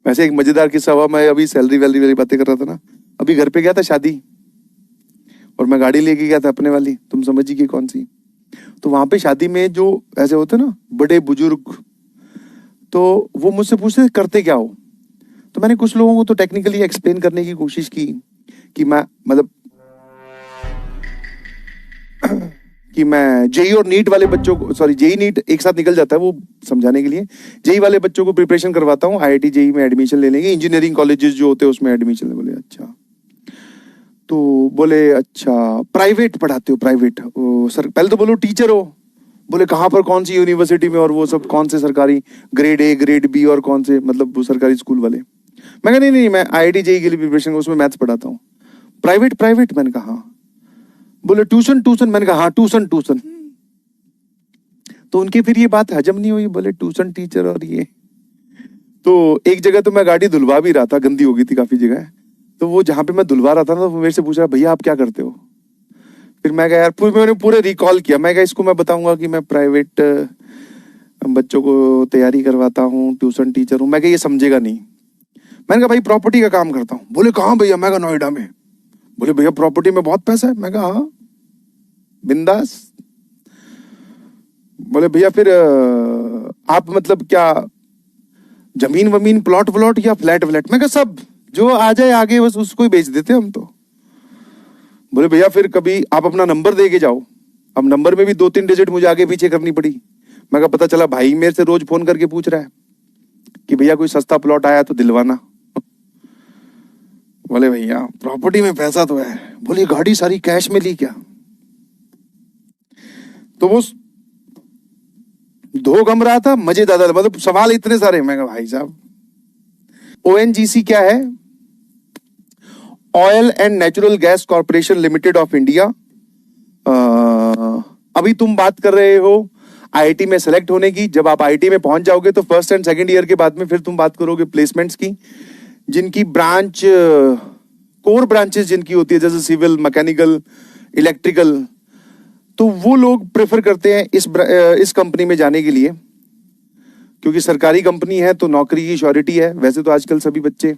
ऐसे एक मजेदार किस्सा हुआ, मैं अभी सैलरी वैलरी वाली बातें कर रहा था ना, अभी घर पे गया था शादी, और मैं गाड़ी लेके गया था अपने वाली, तुम समझिए कौन सी। तो वहां पे शादी में जो ऐसे होते ना बड़े बुजुर्ग, तो वो मुझसे पूछते करते क्या हो। तो मैंने कुछ लोगों को तो टेक्निकली एक्सप्लेन करने की कोशिश की कि मैं मतलब कि मैं जेई और नीट वाले बच्चों को, सॉरी जेई नीट एक साथ निकल जाता है वो समझाने के लिए, जेई वाले बच्चों को प्रिपरेशन करवाता हूँ, आईआईटी जेई में एडमिशन ले लेंगे, इंजीनियरिंग कॉलेजेस जो होते हैं उसमें एडमिशन ले। बोले अच्छा, तो बोले अच्छा प्राइवेट पढ़ाते हो, प्राइवेट सर, पहले तो बोलो टीचर हो, बोले कहाँ पर, कौन सी यूनिवर्सिटी में, और वो सब कौन से सरकारी, ग्रेड ए ग्रेड बी और कौन से, मतलब वो सरकारी स्कूल वाले। मैं कहा नहीं नहीं, मैं आईआईटी जेई के लिए प्रिपरेशन, उसमें मैथ्स पढ़ाता हूँ। प्राइवेट प्राइवेट, मैंने कहा हाँ। बोले ट्यूशन ट्यूशन, मैंने कहा हाँ ट्यूशन ट्यूशन। तो उनकी फिर ये बात हजम नहीं हुई, बोले ट्यूशन टीचर और ये। तो एक जगह तो मैं गाड़ी धुलवा भी रहा था, गंदी हो गई थी काफी जगह, तो वो जहां पे मैं धुलवा रहा था ना, तो वो मेरे से पूछ रहा भैया आप क्या करते हो। फिर मैं कहा यार, मैंने पूरे रिकॉल किया, मैं कहा इसको मैं बताऊंगा कि मैं प्राइवेट बच्चों को तैयारी करवाता हूँ, ट्यूशन टीचर हूँ, मैं कहा ये समझेगा नहीं। मैंने कहा भाई प्रॉपर्टी का काम करता हूँ। बोले कहाँ भैया, मैं कहा नोएडा में। बोले भैया प्रॉपर्टी में बहुत पैसा है, मैं कहा हाँ बिंदास। बोले भैया फिर आप मतलब क्या जमीन वमीन प्लॉट व्लॉट या फ्लैट व्लैट, मैं कहा सब जो आ जाए आगे बस उसको ही बेच देते हम तो। बोले भैया फिर कभी आप अपना नंबर दे के जाओ। अब नंबर में भी 2-3 डिजिट मुझे आगे पीछे करनी पड़ी। मैं कहा पता चला भाई मेरे से रोज फोन करके पूछ रहा है कि भैया कोई सस्ता प्लॉट आया तो दिलवाना। बोले भैया प्रॉपर्टी में पैसा तो है। बोले गाड़ी सारी कैश में ली क्या। तो वो धो गम रहा था, मजे ज्यादा, मतलब सवाल इतने सारे। मैं कहा भाई साहब ओएनजीसी क्या है, oil and natural gas corporation limited of India. अभी तुम बात कर रहे हो आईआईटी में सेलेक्ट होने की, जब आप आईआईटी में पहुंच जाओगे तो फर्स्ट एंड सेकंड ईयर के बाद में फिर तुम बात करोगे प्लेसमेंट्स की, जिनकी ब्रांच कोर ब्रांचेस जिनकी होती है जैसे सिविल, मैकेनिकल, इलेक्ट्रिकल, तो वो लोग प्रेफर करते हैं इस कंपनी में जाने के लिए, क्योंकि सरकारी कंपनी है तो नौकरी की श्योरिटी है। वैसे तो आजकल सभी बच्चे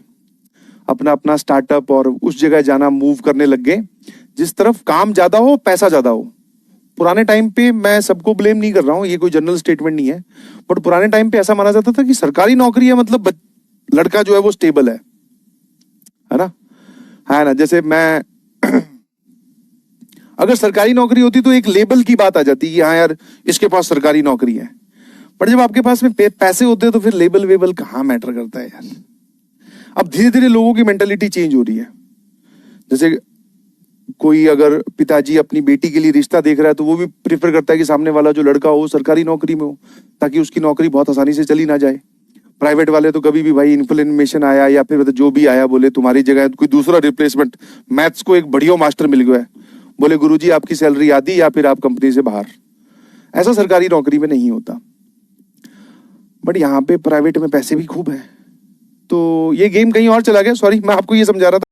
अपना अपना स्टार्टअप और उस जगह जाना मूव करने लग गए जिस तरफ काम ज्यादा हो पैसा ज्यादा हो। पुराने टाइम पे, मैं सबको ब्लेम नहीं कर रहा हूँ, ये कोई जनरल स्टेटमेंट नहीं है, बट पुराने टाइम पे ऐसा माना जाता था कि सरकारी नौकरी है मतलब लड़का जो है वो स्टेबल है ना, है ना। जैसे मैं अगर सरकारी नौकरी होती तो एक लेबल की बात आ जाती कि हाँ यार इसके पास सरकारी नौकरी है, पर जब आपके पास में पैसे होते हैं तो फिर लेबल वेबल कहाँ मैटर करता है यार। अब धीरे धीरे लोगों की मेंटालिटी चेंज हो रही है। जैसे कोई अगर पिताजी अपनी बेटी के लिए रिश्ता देख रहा है तो वो भी प्रेफर करता है कि सामने वाला जो लड़का हो सरकारी नौकरी में हो, ताकि उसकी नौकरी बहुत आसानी से चली ना जाए। प्राइवेट वाले तो कभी भी भाई इन्फ्लेमेशन आया या फिर जो भी आया, बोले तुम्हारी जगह कोई दूसरा रिप्लेसमेंट, मैथ्स को एक बढ़िया मास्टर मिल गया है, बोले गुरुजी आपकी सैलरी आधी या फिर आप कंपनी से बाहर। ऐसा सरकारी नौकरी में नहीं होता, बट यहाँ पे प्राइवेट में पैसे भी खूब है। तो ये गेम कहीं और चला गया, सॉरी, मैं आपको ये समझा रहा था।